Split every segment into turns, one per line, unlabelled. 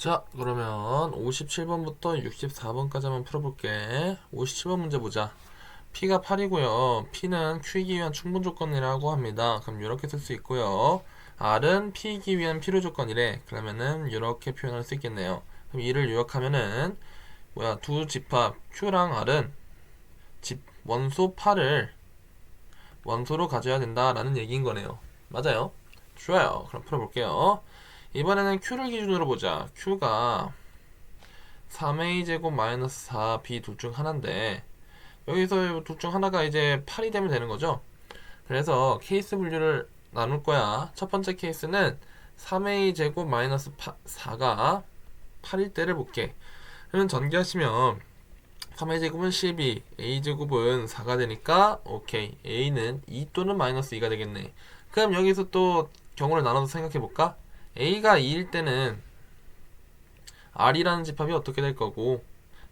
자, 그러면 57번부터 64번까지 한번 풀어볼게. 57번 문제 보자. P가 8이고요. P는 Q이기 위한 충분 조건이라고 합니다. 그럼 이렇게 쓸 수 있고요. R은 P이기 위한 필요 조건이래. 그러면은 이렇게 표현할 수 있겠네요. 그럼 이를 요약하면은 두 집합 Q랑 R은 원소 8을 원소로 가져야 된다라는 얘기인 거네요. 맞아요? 좋아요. 그럼 풀어볼게요. 이번에는 Q를 기준으로 보자. Q가 3a제곱 마이너스 4b 둘 중 하나인데 여기서 둘 중 하나가 이제 8이 되면 되는 거죠. 그래서 케이스 분류를 나눌 거야. 첫 번째 케이스는 3a제곱 마이너스 4가 8일 때를 볼게. 그러면 전개하시면 3a제곱은 12, a제곱은 4가 되니까 오케이, a는 2 또는 마이너스 2가 되겠네. 그럼 여기서 또 경우를 나눠서 생각해 볼까? a가 2일 때는 r이라는 집합이 어떻게 될 거고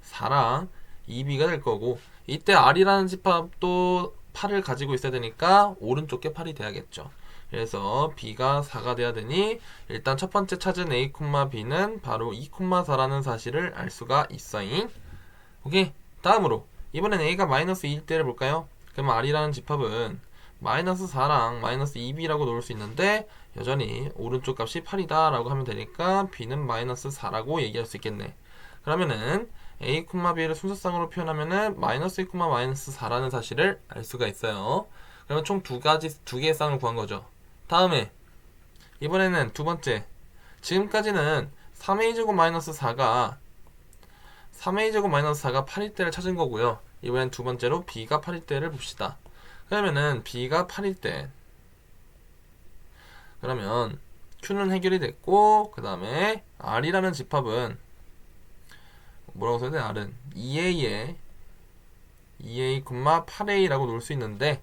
4랑 2b가 될 거고, 이때 r이라는 집합도 8을 가지고 있어야 되니까 오른쪽 게 8이 돼야겠죠. 그래서 b가 4가 돼야 되니 일단 첫 번째 찾은 a, b는 바로 2, 4라는 사실을 알 수가 있어잉. 오케이. 다음으로 이번엔 a가 마이너스 2일 때를 볼까요? 그러면 r이라는 집합은 마이너스 4랑 마이너스 2b라고 놓을 수 있는데 여전히 오른쪽 값이 8이다 라고 하면 되니까 b는 마이너스 4라고 얘기할 수 있겠네. 그러면은 a, b를 순서상으로 표현하면은 마이너스 1, 마이너스 4라는 사실을 알 수가 있어요. 그러면 총 두 개의 쌍을 구한 거죠. 다음에 이번에는 두 번째, 지금까지는 3a제곱 마이너스 4가 3a제곱 마이너스 4가 8일 때를 찾은 거고요. 이번엔 두 번째로 b가 8일 때를 봅시다. 그러면은 b가 8일 때, 그러면 q는 해결이 됐고, 그 다음에 r이라는 집합은 뭐라고 써야 돼? r은 2a에 2a, 8a라고 놓을 수 있는데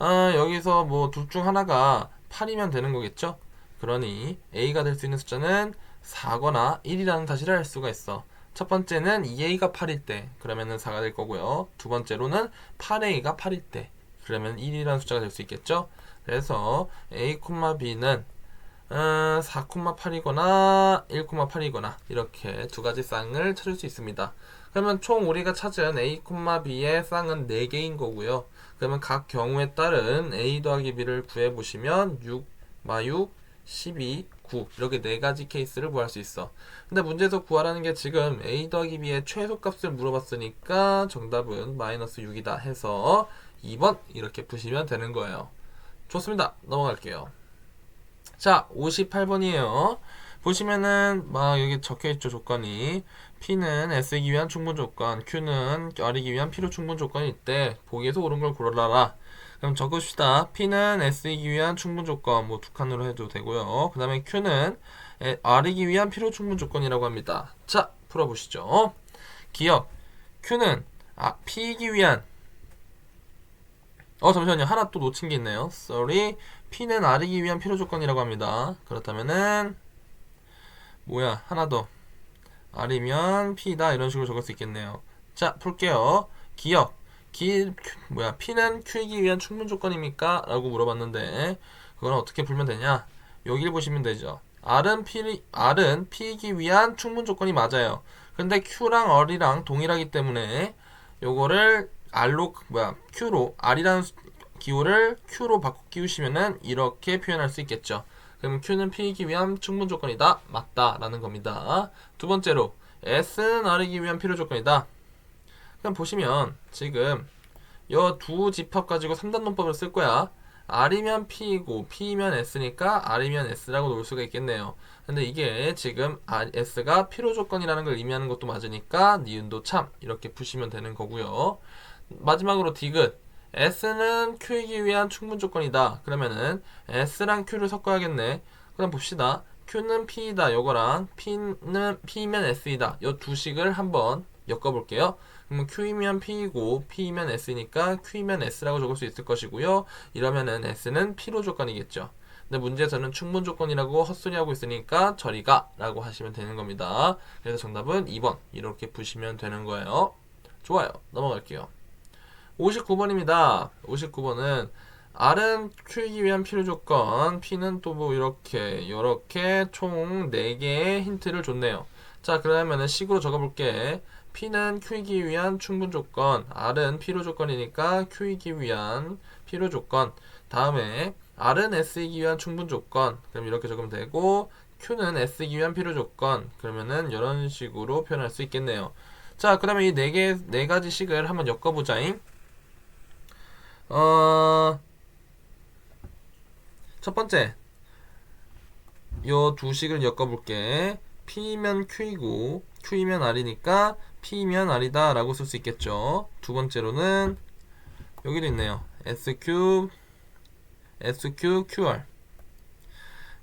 여기서 뭐 둘 중 하나가 8이면 되는 거겠죠? 그러니 a가 될 수 있는 숫자는 4거나 1이라는 사실을 알 수가 있어. 첫 번째는 2a가 8일 때, 그러면은 4가 될 거고요. 두 번째로는 8a가 8일 때, 그러면 1이라는 숫자가 될 수 있겠죠? 그래서 a, b는 4,8이거나 1,8이거나 이렇게 두 가지 쌍을 찾을 수 있습니다. 그러면 총 우리가 찾은 a, b의 쌍은 4개인 거고요. 그러면 각 경우에 따른 a 더하기 b를 구해보시면 6, 12, 9 이렇게 4가지 케이스를 구할 수 있어. 근데 문제에서 구하라는 게 지금 a 더하기 b의 최소값을 물어봤으니까 정답은 마이너스 6이다 해서 2번 이렇게 푸시면 되는 거예요. 좋습니다. 넘어갈게요. 자, 58번이에요. 보시면은 막 여기 적혀있죠, 조건이. P는 S이기 위한 충분 조건, Q는 R이기 위한 필요 충분 조건이 있대. 보기에서 옳은 걸 고르라. 그럼 적읍시다. P는 S이기 위한 충분 조건, 뭐 두 칸으로 해도 되고요. 그 다음에 Q는 R이기 위한 필요 충분 조건이라고 합니다. 자, 풀어보시죠. 기억. Q는 P이기 위한, 잠시만요. 하나 또 놓친 게 있네요. Sorry. P는 R이기 위한 필요 조건이라고 합니다. 그렇다면은 하나 더. R이면 P다 이런 식으로 적을 수 있겠네요. 자, 풀게요. 기억. P는 Q이기 위한 충분 조건입니까? 라고 물어봤는데 그건 어떻게 풀면 되냐? 여기를 보시면 되죠. R은 P이기 위한 충분 조건이 맞아요. 근데 Q랑 R이랑 동일하기 때문에 요거를 Q로 R이라는 기호를 Q로 바꿔 끼우시면은 이렇게 표현할 수 있겠죠. 그러면 Q는 P이기 위한 충분 조건이다. 맞다. 라는 겁니다. 두 번째로 S는 R이기 위한 필요 조건이다. 그럼 보시면 지금 이 두 집합 가지고 3단 논법을 쓸 거야. R이면 P이고 P이면 S니까 R이면 S라고 놓을 수가 있겠네요. 근데 이게 지금 S가 필요 조건이라는 걸 의미하는 것도 맞으니까 니은도 참 이렇게 푸시면 되는 거고요. 마지막으로 디귿. S는 Q이기 위한 충분 조건이다. 그러면은 S랑 Q를 섞어야겠네. 그럼 봅시다. Q는 P이다. 요거랑 P면 S이다. 요 두 식을 한번 엮어볼게요. 그러면 Q이면 P이고 P이면 S니까 Q이면 S라고 적을 수 있을 것이고요. 이러면은 S는 P로 조건이겠죠. 근데 문제에서는 충분 조건이라고 헛소리하고 있으니까 저리가 라고 하시면 되는 겁니다. 그래서 정답은 2번 이렇게 푸시면 되는 거예요. 좋아요. 넘어갈게요. 59번입니다. 59번은 R은 Q이기 위한 필요 조건, P는 또 뭐 이렇게 총 4개의 힌트를 줬네요. 자, 그러면은 식으로 적어볼게. P는 Q이기 위한 충분 조건, R은 필요 조건이니까 Q이기 위한 필요 조건. 다음에 R은 S이기 위한 충분 조건. 그럼 이렇게 적으면 되고, Q는 S이기 위한 필요 조건. 그러면은 이런 식으로 표현할 수 있겠네요. 자, 그러면 이 네 가지 식을 한번 엮어보자잉. 첫 번째, 요 두 식을 겪어볼게. P면 Q이고 Q이면 R이니까 P면 R이다 라고 쓸 수 있겠죠. 두 번째로는 여기도 있네요. SQ, QR.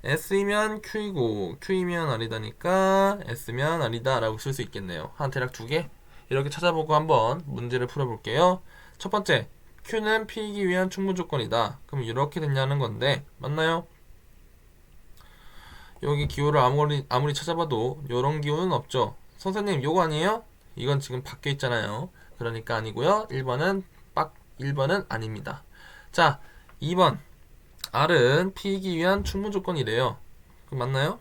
S이면 Q이고 Q이면 R이다니까 S면 R이다 라고 쓸 수 있겠네요. 한 대략 두 개 이렇게 찾아보고 한번 문제를 풀어볼게요. 첫 번째, Q는 P이기 위한 충분 조건이다. 그럼 이렇게 됐냐는 건데 맞나요? 여기 기호를 아무리 찾아봐도 요런 기호는 없죠. 선생님 요거 아니에요? 이건 지금 바뀌어 있잖아요. 그러니까 아니고요. 1번은 아닙니다. 자, 2번 R은 P이기 위한 충분 조건이래요. 그럼 맞나요?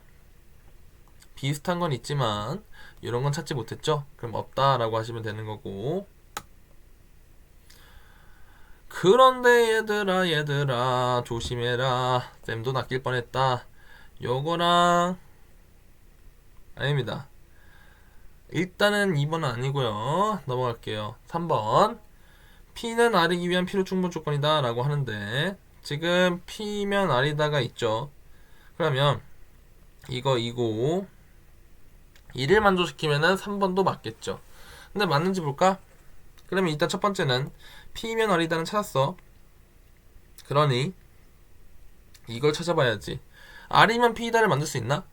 비슷한 건 있지만 이런 건 찾지 못했죠? 그럼 없다라고 하시면 되는 거고. 그런데 얘들아 조심해라. 쌤도 낚일 뻔했다. 요거랑 아닙니다. 일단은 2번은 아니고요. 넘어갈게요. 3번 P는 R이기 위한 필요 충분 조건이다 라고 하는데 지금 P면 R이다가 있죠. 그러면 이거 2를 만족시키면은 3번도 맞겠죠. 근데 맞는지 볼까? 그러면 일단 첫 번째는 P면 R이다는 찾았어. 그러니 이걸 찾아봐야지. R이면 P다를 만들 수 있나?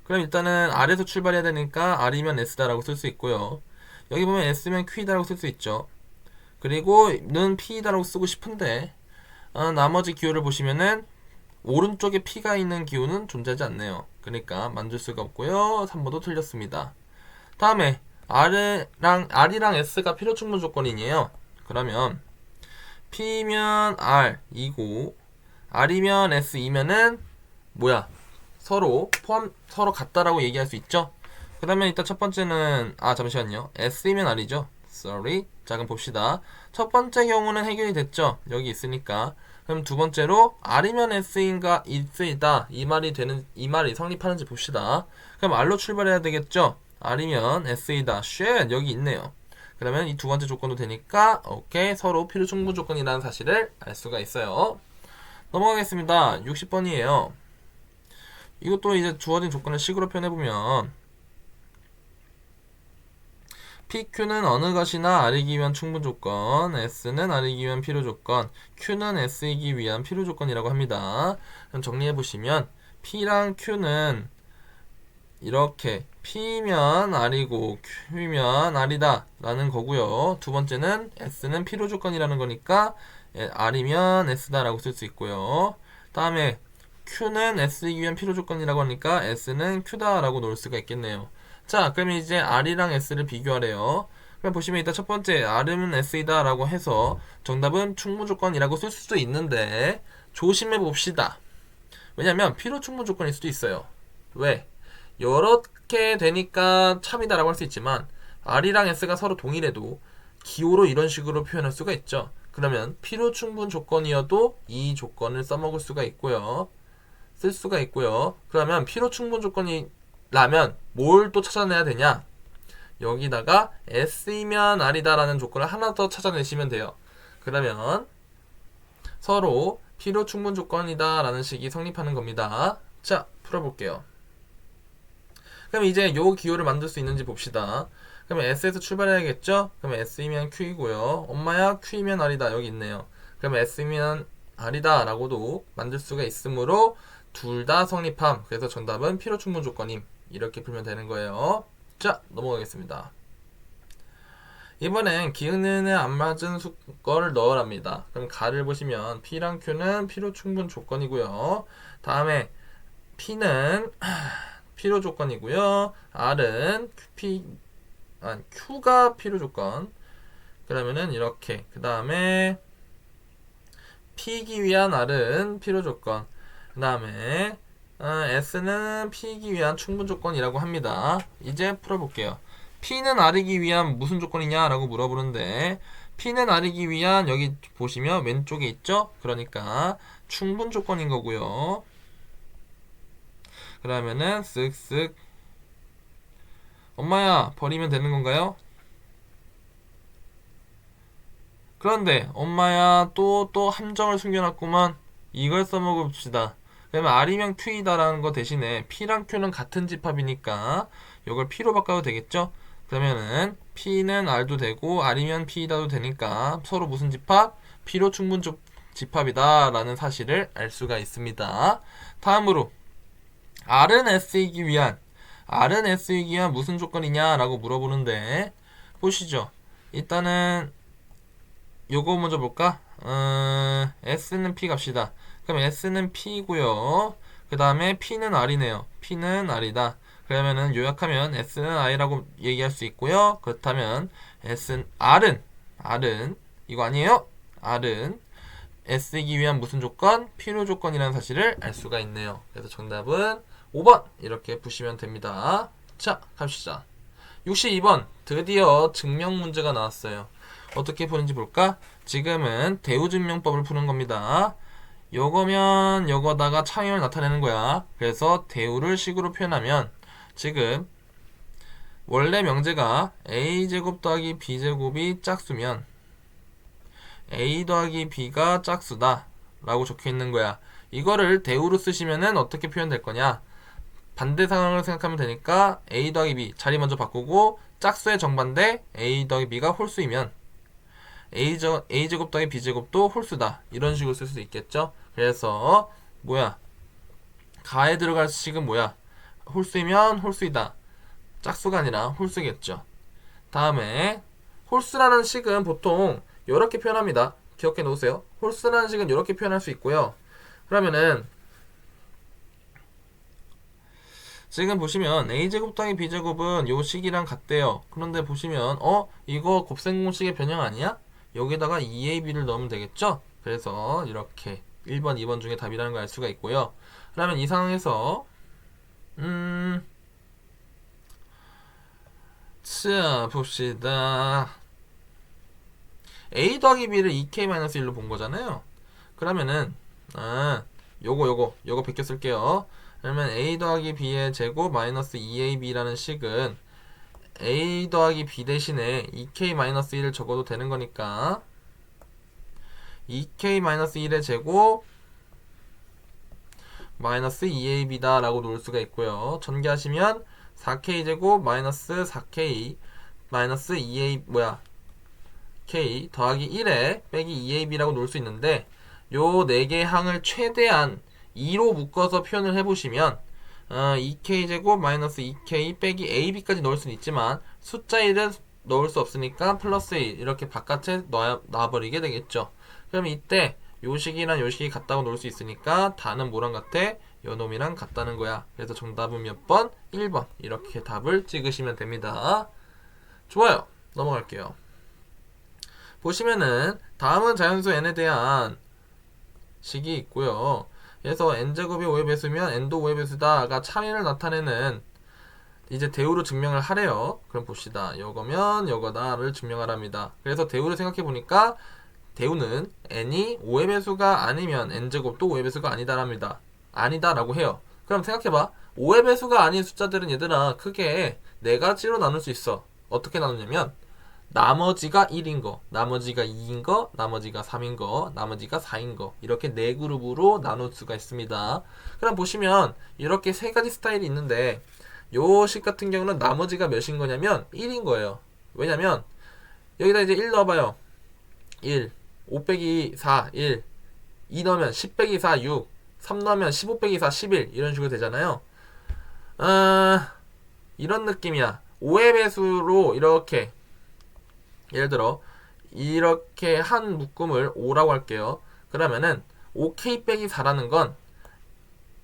그럼 일단은 R에서 출발해야 되니까 R이면 S다라고 쓸 수 있고요. 여기 보면 S면 Q다라고 쓸 수 있죠. 그리고 는 P다라고 쓰고 싶은데 나머지 기호를 보시면은 오른쪽에 P가 있는 기호는 존재하지 않네요. 그러니까 만들 수가 없고요. 3번도 틀렸습니다. 다음에 R이랑 S가 필요 충분 조건이에요. 그러면 P면 R이고 R이면 S이면은 뭐야? 서로 같다라고 얘기할 수 있죠. 그러면 일단 첫 번째는 잠시만요. S이면 R이죠. Sorry. 자, 그럼 봅시다. 첫 번째 경우는 해결이 됐죠. 여기 있으니까. 그럼 두 번째로 R이면 S인가 S이다 이 말이 성립하는지 봅시다. 그럼 R로 출발해야 되겠죠. R이면 S이다. 쉣 여기 있네요. 그러면 이 두 번째 조건도 되니까 오케이 서로 필요 충분 조건이라는 사실을 알 수가 있어요. 넘어가겠습니다. 60번이에요. 이것도 이제 주어진 조건을 식으로 표현해보면 PQ는 어느 것이나 R이기 위한 충분 조건, S는 R이기 위한 필요 조건, Q는 S이기 위한 필요 조건이라고 합니다. 그럼 정리해보시면 P랑 Q는 이렇게 P면 R이고 Q면 R이다 라는 거고요. 두 번째는 S는 필요 조건이라는 거니까 R이면 S다 라고 쓸 수 있고요. 다음에 Q는 S이기 위한 필요 조건이라고 하니까 S는 Q다 라고 놓을 수가 있겠네요. 자, 그러면 이제 R이랑 S를 비교하래요. 그럼 보시면 일단 첫 번째 R은 S이다 라고 해서 정답은 충분 조건이라고 쓸 수도 있는데 조심해 봅시다. 왜냐면 필요 충분 조건일 수도 있어요. 왜? 이렇게 되니까 참이다 라고 할 수 있지만 R이랑 S가 서로 동일해도 기호로 이런 식으로 표현할 수가 있죠. 그러면 필요 충분 조건이어도 이 조건을 써먹을 수가 있고요. 쓸 수가 있고요. 그러면 필요 충분 조건이라면 뭘 또 찾아내야 되냐? 여기다가 S이면 R이다 라는 조건을 하나 더 찾아내시면 돼요. 그러면 서로 필요 충분 조건이다 라는 식이 성립하는 겁니다. 자, 풀어볼게요. 그럼 이제 요 기호를 만들 수 있는지 봅시다. 그러면 S에서 출발해야겠죠? 그러면 S이면 Q이고요. 엄마야 Q이면 R이다 여기 있네요. 그러면 S이면 R이다 라고도 만들 수가 있으므로 둘 다 성립함. 그래서 정답은 필요 충분 조건임. 이렇게 풀면 되는 거예요. 자, 넘어가겠습니다. 이번엔 기흥는에 안 맞은 거를 넣으랍니다. 그럼 가를 보시면 P랑 Q는 필요 충분 조건이고요. 다음에 P는 필요 조건이고요. R은 Q가 필요 조건. 그러면은 이렇게 그 다음에 P이기 위한 R은 필요 조건. 그 다음에 S는 P이기 위한 충분 조건이라고 합니다. 이제 풀어볼게요. P는 R이기 위한 무슨 조건이냐 라고 물어보는데 P는 R이기 위한 여기 보시면 왼쪽에 있죠? 그러니까 충분 조건인 거고요. 그러면은 쓱쓱 엄마야 버리면 되는 건가요? 그런데 엄마야 또 함정을 숨겨놨구만. 이걸 써먹읍시다. 그러면 R이면 Q이다라는 거 대신에 P랑 Q는 같은 집합이니까 이걸 P로 바꿔도 되겠죠? 그러면은 P는 R도 되고 R이면 P이다도 되니까 서로 무슨 집합? P로 충분 집합이다 라는 사실을 알 수가 있습니다. 다음으로 R은 S이기 위한 무슨 조건이냐 라고 물어보는데 보시죠. 일단은 요거 먼저 볼까? S는 P 갑시다. 그럼 S는 P고요. 그 다음에 P는 R이네요. P는 R이다. 그러면은 요약하면 S는 I라고 얘기할 수 있고요. 그렇다면 R은 이거 아니에요? R은 S이기 위한 무슨 조건? 필요 조건이라는 사실을 알 수가 있네요. 그래서 정답은 5번 이렇게 보시면 됩니다. 자, 갑시다. 62번 드디어 증명 문제가 나왔어요. 어떻게 푸는지 볼까? 지금은 대우증명법을 푸는 겁니다. 요거면 요거다가 차이를 나타내는 거야. 그래서 대우를 식으로 표현하면 지금 원래 명제가 a제곱 더하기 b제곱이 짝수면 a 더하기 b가 짝수다 라고 적혀 있는 거야. 이거를 대우로 쓰시면은 어떻게 표현될 거냐? 반대 상황을 생각하면 되니까 a 더하기 b 자리 먼저 바꾸고 짝수의 정반대 a 더하기 b가 홀수이면 a제곱 더하기 b제곱도 홀수다 이런 식으로 쓸 수 있겠죠. 그래서 뭐야 가에 들어갈 식은 뭐야 홀수이면 홀수이다 짝수가 아니라 홀수겠죠. 다음에 홀수라는 식은 보통 이렇게 표현합니다. 기억해 놓으세요. 홀수라는 식은 이렇게 표현할 수 있고요. 그러면은 지금 보시면 a제곱 더하기 b제곱은 요 식이랑 같대요. 그런데 보시면 이거 곱셈공식의 변형 아니야? 여기다가 2ab를 넣으면 되겠죠? 그래서 이렇게 1번, 2번 중에 답이라는 걸 알 수가 있고요. 그러면 이 상황에서 자 봅시다. a 더하기 b를 2k-1로 본 거잖아요. 그러면은 요거 베껴 쓸게요. 그러면 a 더하기 b의 제곱 마이너스 2ab라는 식은 a 더하기 b 대신에 2k-1을 적어도 되는 거니까 2k-1의 제곱 마이너스 2ab다 라고 놓을 수가 있고요. 전개하시면 4k제곱 마이너스 4k 마이너스 2a k 더하기 1에 빼기 2ab라고 놓을 수 있는데 요 4개의 항을 최대한 2로 묶어서 표현을 해보시면 2k제곱 마이너스 2k 빼기 ab까지 넣을 수는 있지만 숫자 1은 넣을 수 없으니까 플러스 1 이렇게 바깥에 놔버리게 되겠죠. 그럼 이때 요식이랑 요식이 같다고 놓을 수 있으니까 다는 뭐랑 같아? 요놈이랑 같다는 거야. 그래서 정답은 몇 번? 1번 이렇게 답을 찍으시면 됩니다. 좋아요. 넘어갈게요. 보시면은 다음은 자연수 n에 대한 식이 있고요. 그래서 n제곱이 5의 배수면 n도 5의 배수다가 차이를 나타내는 이제 대우로 증명을 하래요. 그럼 봅시다. 요거면 요거다를 증명하랍니다. 그래서 대우를 생각해 보니까 대우는 n이 5의 배수가 아니면 n제곱도 5의 배수가 아니다랍니다. 아니다라고 해요. 그럼 생각해봐. 5의 배수가 아닌 숫자들은 얘들아 크게 4가지로 나눌 수 있어. 어떻게 나누냐면 나머지가 1인 거, 나머지가 2인 거, 나머지가 3인 거, 나머지가 4인 거 이렇게 4그룹으로 나눌 수가 있습니다. 그럼 보시면 이렇게 3가지 스타일이 있는데 요 식 같은 경우는 나머지가 몇인 거냐면 1인 거예요. 왜냐면 여기다 이제 1 넣어봐요. 1, 5 빼기 4, 1, 2 넣으면 10 빼기 4, 6, 3 넣으면 15 빼기 4, 11 이런 식으로 되잖아요. 이런 느낌이야. 5의 배수로 이렇게 예를 들어 이렇게 한 묶음을 5라고 할게요. 그러면은 5k 빼기 4라는 건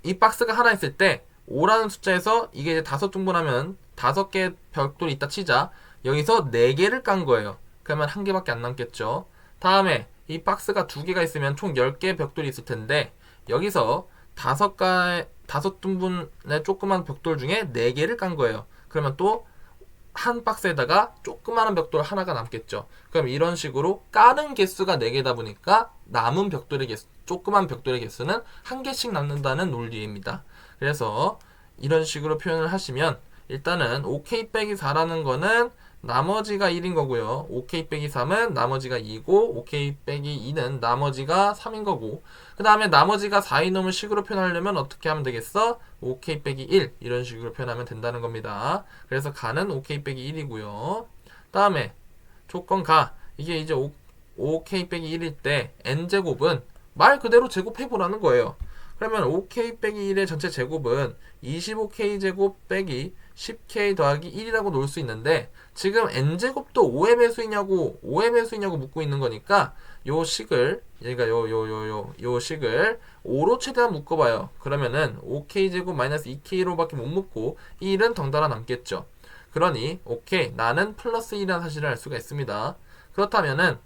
이 박스가 하나 있을 때 5라는 숫자에서 이게 이제 5등분하면 5개 벽돌이 있다 치자. 여기서 4개를 깐 거예요. 그러면 1개밖에 안 남겠죠. 다음에 이 박스가 2개가 있으면 총 10개의 벽돌이 있을 텐데 여기서 5등분의 조그만 벽돌 중에 4개를 깐 거예요. 그러면 또 한 박스에다가 조그마한 벽돌 하나가 남겠죠. 그럼 이런 식으로 까는 개수가 4개다 보니까 남은 벽돌의 개수, 조그만 벽돌의 개수는 1개씩 남는다는 논리입니다. 그래서 이런 식으로 표현을 하시면 일단은 OK 빼기 4라는 거는 나머지가 1인 거고요. OK 빼기 3은 나머지가 2고 OK 빼기 2는 나머지가 3인 거고 그 다음에 나머지가 4인 놈을 식으로 표현하려면 어떻게 하면 되겠어? OK 빼기 1 이런 식으로 표현하면 된다는 겁니다. 그래서 가는 OK 빼기 1이고요. 다음에 조건 가 이게 이제 OK 빼기 1일 때 n제곱은 말 그대로 제곱해보라는 거예요. 그러면 OK 빼기 1의 전체 제곱은 25K 제곱 빼기 10K 더하기 1이라고 놓을 수 있는데 지금 n제곱도 5의 배수이냐고 5의 배수이냐고 묻고 있는 거니까 요 식을 얘가 요 식을 5로 최대한 묶어봐요. 그러면은 5K 제곱 마이너스 2K로밖에 못 묶고 1은 덩달아 남겠죠. 그러니 오케이 나는 플러스 1이라는 사실을 알 수가 있습니다. 그렇다면은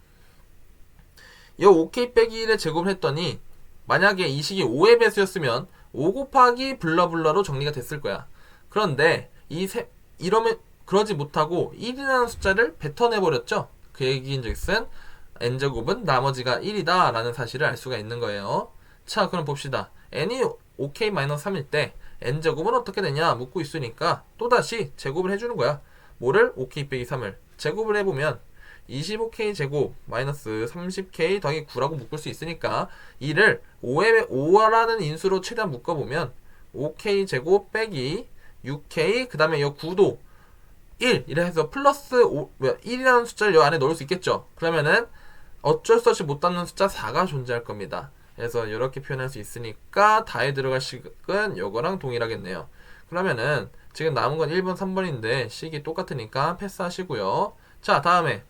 요 OK 빼기 1의 제곱을 했더니 만약에 이 식이 5의 배수였으면 5 곱하기 블러블러로 정리가 됐을 거야. 그런데 이러면 그러지 못하고 1이라는 숫자를 뱉어내버렸죠. 그 얘기인즉슨 n제곱은 나머지가 1이다 라는 사실을 알 수가 있는 거예요. 자 그럼 봅시다. n이 OK-3일 때 n제곱은 어떻게 되냐 묻고 있으니까 또다시 제곱을 해주는 거야. 뭐를? OK 빼기 3을 제곱을 해보면 25K 제곱 마이너스 30K 더하기 9라고 묶을 수 있으니까 이를 5라는 인수로 최대한 묶어보면 5K 제곱 빼기 6K 그 다음에 이 9도 1 이래 해서 플러스 1이라는 숫자를 이 안에 넣을 수 있겠죠. 그러면은 어쩔 수 없이 못 담는 숫자 4가 존재할 겁니다. 그래서 이렇게 표현할 수 있으니까 다에 들어갈 식은 요거랑 동일하겠네요. 그러면은 지금 남은 건 1번 3번인데 식이 똑같으니까 패스하시고요. 자 다음에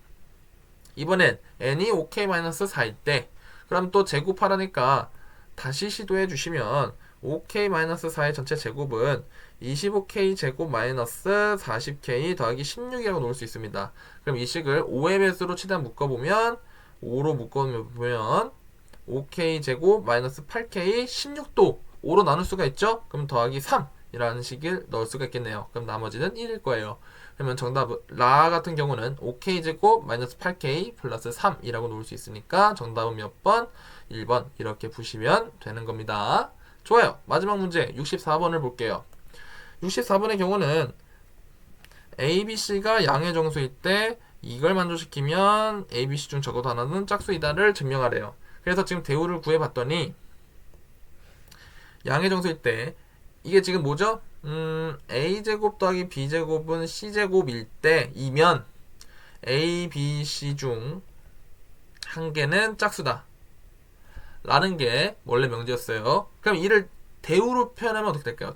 이번엔 n이 OK-4일 때 그럼 또 제곱하라니까 다시 시도해 주시면 OK-4의 전체 제곱은 25K 제곱 마이너스 40K 더하기 16이라고 놓을 수 있습니다. 그럼 이 식을 5의 배수로 최대한 묶어보면 5로 묶어보면 5K 제곱 마이너스 8K 16도 5로 나눌 수가 있죠? 그럼 더하기 3 이라는 식을 넣을 수가 있겠네요. 그럼 나머지는 1일 거예요. 그러면 정답은 라 같은 경우는 5K 제곱 마이너스 8K 플러스 3이라고 놓을 수 있으니까 정답은 몇 번? 1번 이렇게 보시면 되는 겁니다. 좋아요. 마지막 문제 64번을 볼게요. 64번의 경우는 A, B, C가 양의 정수일 때 이걸 만족시키면 A, B, C 중 적어도 하나는 짝수이다를 증명하래요. 그래서 지금 대우를 구해봤더니 양의 정수일 때 이게 지금 뭐죠? A제곱 더하기 B제곱은 C제곱일 때이면 A, B, C 중 한 개는 짝수다 라는 게 원래 명제였어요. 그럼 이를 대우로 표현하면 어떻게 될까요?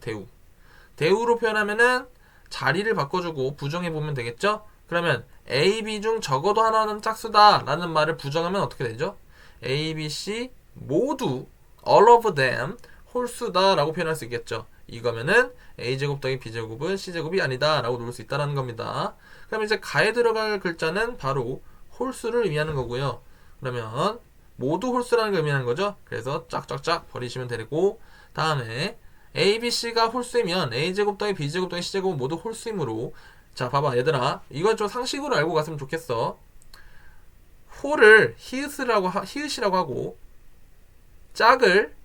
대우로 표현하면은 자리를 바꿔주고 부정해보면 되겠죠? 그러면 A, B 중 적어도 하나는 짝수다 라는 말을 부정하면 어떻게 되죠? A, B, C 모두 all of them 홀수다 라고 표현할 수 있겠죠. 이거면은 A제곱 더하기 B제곱은 C제곱이 아니다 라고 놓을 수 있다는 겁니다. 그럼 이제 가에 들어갈 글자는 바로 홀수를 의미하는 거고요. 그러면 모두 홀수라는 걸 의미하는 거죠. 그래서 짝짝짝 버리시면 되고 다음에 A, B, C가 홀수이면 A제곱 더하기 B제곱 더하기 C제곱은 모두 홀수이므로 자 봐봐 얘들아 이건 좀 상식으로 알고 갔으면 좋겠어. 홀을 히읗이라고 하고 짝수를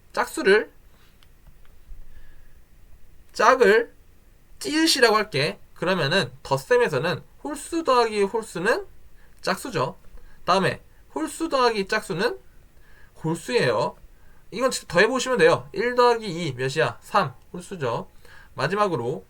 찌읒이라고 할게. 그러면은 덧셈에서는 홀수 더하기 홀수는 짝수죠. 다음에 홀수 더하기 짝수는 홀수예요. 이건 더해보시면 돼요. 1 더하기 2 몇이야? 3 홀수죠. 마지막으로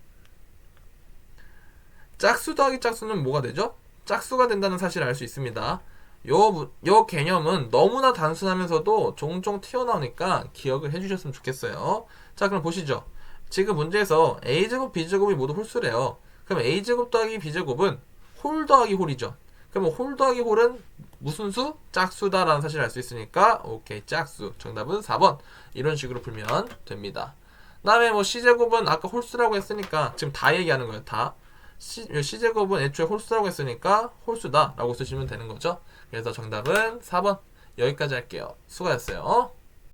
짝수 더하기 짝수는 뭐가 되죠? 짝수가 된다는 사실을 알 수 있습니다. 요 개념은 너무나 단순하면서도 종종 튀어나오니까 기억을 해주셨으면 좋겠어요. 자 그럼 보시죠. 지금 문제에서 A제곱 B제곱이 모두 홀수래요. 그럼 A제곱 더하기 B제곱은 홀 더하기 홀이죠. 그럼 홀 더하기 홀은 무슨 수? 짝수다 라는 사실을 알 수 있으니까 오케이 짝수 정답은 4번 이런 식으로 풀면 됩니다. 그 다음에 뭐 C제곱은 아까 홀수라고 했으니까 지금 다 얘기하는 거예요. 다 C제곱은 애초에 홀수라고 했으니까 홀수다 라고 쓰시면 되는 거죠. 그래서 정답은 4번 여기까지 할게요. 수고하셨어요.